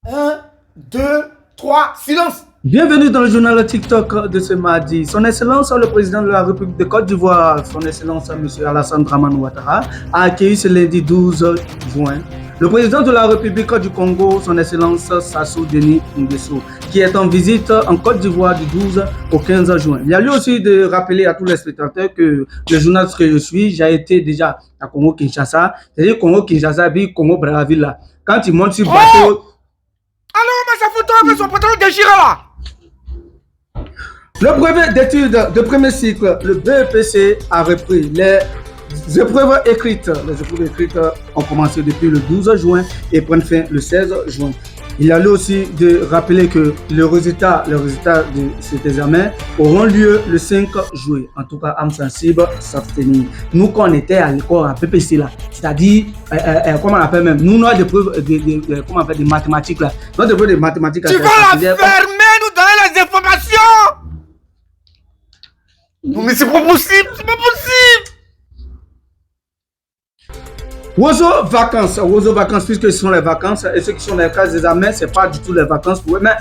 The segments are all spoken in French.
1, 2, 3, silence. Bienvenue dans le journal TikTok de ce mardi. Son Excellence, le président de la République de Côte d'Ivoire, Son Excellence, M. Alassane Dramane Ouattara, a accueilli ce lundi 12 juin le président de la République du Congo, Son Excellence Sassou Denis Nguesso, qui est en visite en Côte d'Ivoire du 12 au 15 juin. Il y a lieu aussi de rappeler à tous les spectateurs que le journal que je suis, j'ai été déjà à Congo-Kinshasa, c'est-à-dire Congo-Kinshasa, puis Congo-Brazzaville là. Quand ils montent sur le bateau... Alors, mais sa photo avec son pantalon déchiré là. Le brevet d'études de premier cycle, le BEPC, a repris. Les épreuves écrites ont commencé depuis le 12 juin et prennent fin le 16 juin. Il y a lieu aussi de rappeler que les résultats de cet examen auront lieu le 5 juin. En tout cas, âme sensible, s'abstenir. Nous, quand on était à l'école à PPC là, c'est-à-dire, comment on appelle même, nous, notre épreuve comment on appelle, des mathématiques là. Notre épreuve de mathématiques. Tu vas la fermer, nous donner les informations. Non, mais c'est pas possible, c'est pas possible. Oiseau vacances, puisque ce sont les vacances et ceux qui sont dans les classes d'examen, c'est pas du tout les vacances pour eux. Mais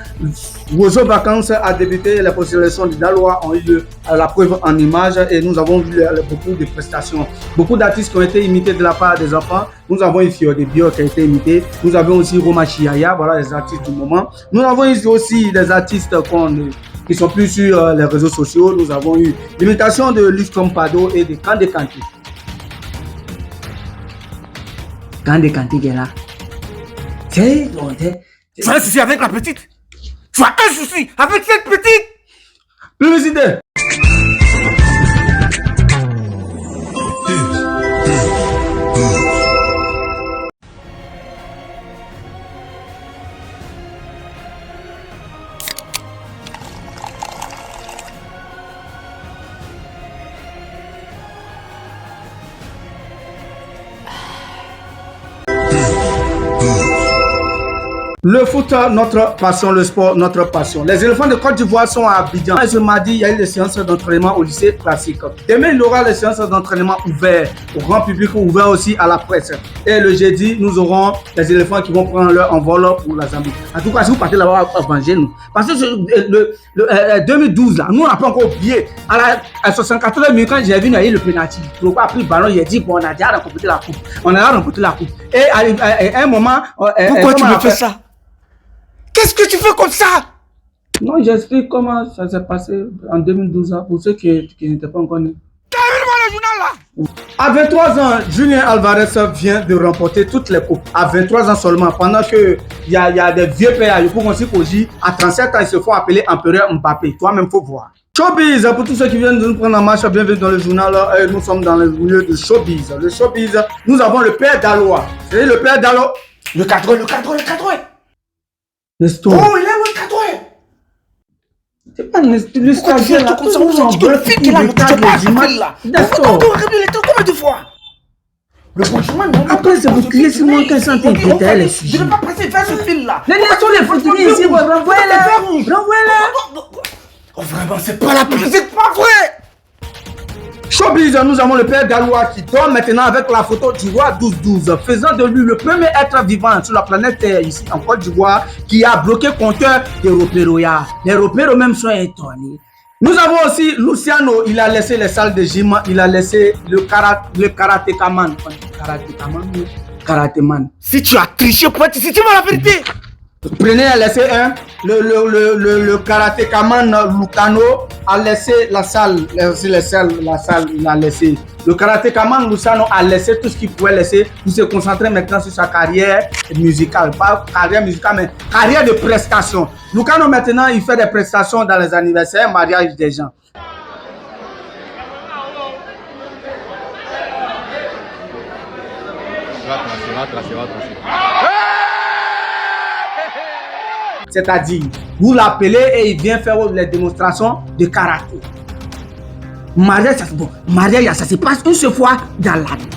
Oiseau vacances a débuté, les procédures du Dalois ont eu lieu à la preuve en images et nous avons vu beaucoup de prestations. Beaucoup d'artistes qui ont été imités de la part des enfants. Nous avons eu Fio de Bio qui a été imité. Nous avons aussi Roma Chiaya, voilà les artistes du moment. Nous avons eu aussi des artistes qui sont plus sur les réseaux sociaux. Nous avons eu l'imitation de Luc Compado et de Kandé Kanté. Kandé Kanté qui est là. Tu as un souci avec la petite. Tu as un souci avec cette petite. Publicité. Le foot, notre passion, le sport, notre passion. Les éléphants de Côte d'Ivoire sont à Abidjan. Ce mardi, il y a eu les séances d'entraînement au lycée classique. Demain, il y aura les séances d'entraînement ouvertes au grand public, ouvertes aussi à la presse. Et le jeudi, nous aurons les éléphants qui vont prendre leur envol pour la Zambie. En tout cas, si vous partez là-bas, vengez nous. Parce que le 2012, là, nous, on n'a pas encore oublié. À 74 minutes, quand j'ai vu le penalty, le a pris le ballon, il a dit, bon, on a déjà remporté la coupe. On a remporté la coupe. Et à un moment... Pourquoi tu me fais ça? Qu'est-ce que tu fais comme ça? Non, j'explique comment ça s'est passé en 2012 pour ceux qui n'étaient pas encore nés. Termine-moi le journal là. À 23 ans, Julien Alvarez vient de remporter toutes les coupes. À 23 ans seulement, pendant que il y a des vieux pères, à 37 ans, ils se font appeler Empereur Mbappé. Toi-même, faut voir. Showbiz, pour tous ceux qui viennent de nous prendre en marche, bienvenue dans le journal. Nous sommes dans le milieu de showbiz. Le showbiz, nous avons le père Dalois. C'est le père Dalois. Le cadre. Nestor. Oh, il est le cadre. C'est pas l'histoire de la comme ça, on dit que le film là, Nestor. Combien de fois? Le franchement, non. Après, c'est vous crier sur moi qu'elle s'entend peut-être les sujets. Je ne vais pas passer faire ce film là. Les Nestor, les Portugais ici, renvoyez-les. Oh, vraiment, c'est pas la peine, c'est pas vrai. Showbiz, nous avons le père Dalois qui dort maintenant avec la photo du roi 12-12, faisant de lui le premier être vivant sur la planète Terre, ici en Côte d'Ivoire, qui a bloqué compteur des Roperoya. Les Roperos même sont étonnés. Nous avons aussi Luciano, il a laissé les salles de gym, il a laissé le karatékaman. Karatéman. Si tu as triché, pourquoi tu dis la vérité? Prenez, laissez le karatékaman Lucano a laissé la salle, il a laissé. Le karatékaman Lucano a laissé tout ce qu'il pouvait laisser pour se concentrer maintenant sur sa carrière musicale. Pas carrière musicale, mais carrière de prestation. Lucano maintenant, il fait des prestations dans les anniversaires, mariages des gens. C'est-à-dire, vous l'appelez et il vient faire les démonstrations de karaté. Mariage, ça se passe une seule fois dans l'année.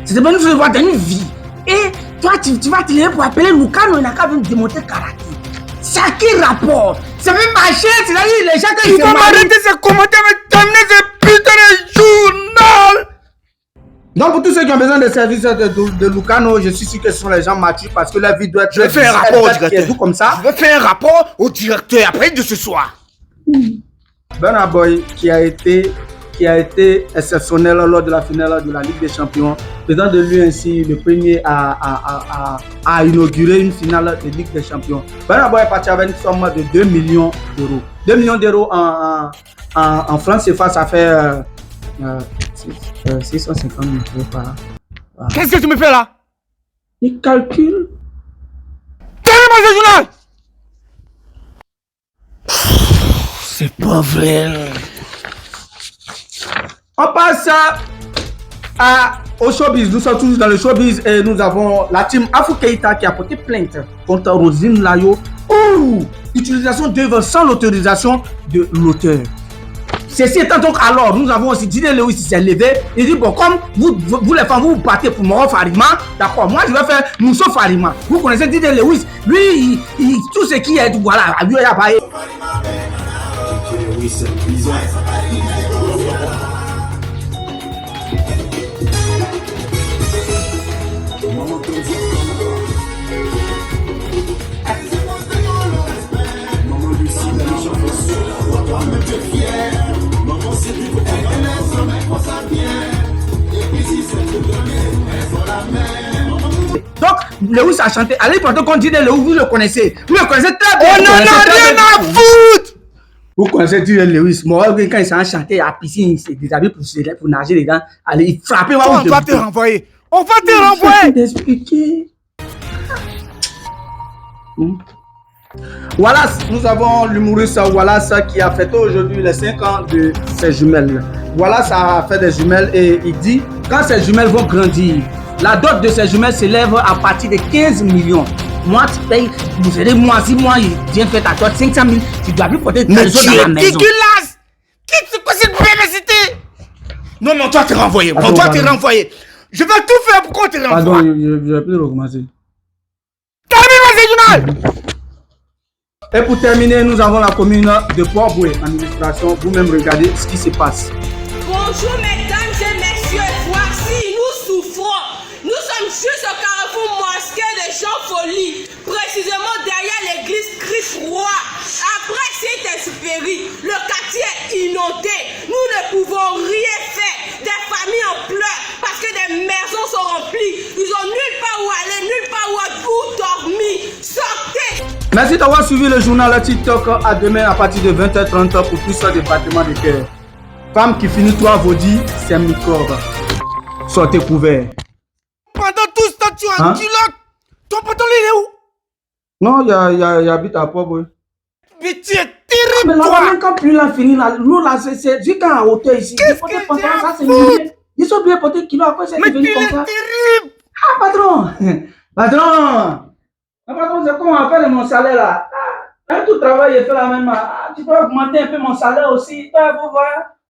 C'est pas une seule fois dans une vie. Et toi, tu vas te lever pour appeler Lucano, il n'a qu'à venir démontrer karaté. C'est à quel rapport? Ça veut marcher, c'est-à-dire les gens qui se marient. Tu vas m'arrêter ces commentaires, mais terminer ce putain de journal. Donc, pour tous ceux qui ont besoin des services de Lucano, je suis sûr que ce sont les gens matures parce que la vie doit être. Je vais faire un rapport au directeur. Comme ça. Je vais faire un rapport au directeur après de ce soir. Burna Boy qui a été exceptionnel lors de la finale de la Ligue des Champions, faisant de lui ainsi le premier à inaugurer une finale de Ligue des Champions. Burna Boy est parti avec une somme de 2 millions d'euros. 2 millions d'euros en francs CFA, ça fait 650 000 euros par an. Voilà. Qu'est-ce que tu me fais là? Il calcule. Donne-moi ce journal! C'est pas vrai. On passe au showbiz. Nous sommes tous dans le showbiz et nous avons la team Afou Keita qui a porté plainte contre Roselyne Layo pour utilisation d'œuvres sans l'autorisation de l'auteur. Ceci étant donc, alors nous avons aussi Didé Lewis qui s'est levé. Il dit bon, comme vous les femmes vous partez pour Moro Farima, d'accord, moi je vais faire Mousso Farima. Vous connaissez Didé Lewis, lui tout ce qui est voilà, lui il a pas. Donc, Lewis a chanté. Allez, pourtant, quand Didé Lewis, vous le connaissez. Vous le connaissez très bien. On n'en a rien à foutre! Vous connaissez Didé Lewis. Moi, quand il s'en chanté à la piscine, il s'est déshabillé pour nager dedans. Allez, il frappait. On va te renvoyer. On va te renvoyer. D'expliquer. Wallace, nous avons l'humoriste Wallace qui a fêté aujourd'hui les 5 ans de ses jumelles. Wallace a fait des jumelles et il dit quand ces jumelles vont grandir, la dot de ces jumelles s'élève à partir de 15 millions. Moi, tu payes, vous savez, moi, si moi, il vient faire ta dot 500 000, tu dois plus porter mais dans la maison. Dégueulasse! Qu'est-ce que c'est publicité? Non, mais on doit te renvoyer. On doit te renvoyer. Je vais tout faire pour qu'on te renvoie. Pardon, je vais plus recommencer. Termine ce journal! Et pour terminer, nous avons la commune de Port-Boué en illustration. Vous-même regardez ce qui se passe. Bonjour mesdames et messieurs, voici, nous souffrons. Nous sommes juste au carrefour mosquée de Jean-Folie, précisément derrière l'église Christ-Roi. Après Saint-Exupéry, le quartier est inondé. Nous ne pouvons rien faire. Des familles en pleurs parce que des maisons sont remplies. Ils ont nulle part où aller, nulle part où dormir. Sortez! Merci d'avoir suivi le journal TikTok. À demain à partir de 20h30 pour plus de département de cœur. Femme qui finit toi vaudit, c'est un microbe. Sortez couvert. Pendant tout ce temps, tu es en culotte. Ton pantalon, il est où? Non, il habite à Port-Boué. Mais tu es terrible, mais là, toi. même quand plus la fini, l'eau là, c'est du quand à hauteur ici. Qu'est-ce que ça, c'est mieux. Ils sont bien portés kilo, après c'est devenu comme ça. Terrible. Ah, patron. Patron. Ah, patron, c'est comment on fait mon salaire là? Ah, tout travail, il fait la même. Ah, tu peux augmenter un peu mon salaire aussi. Toi, vous voir.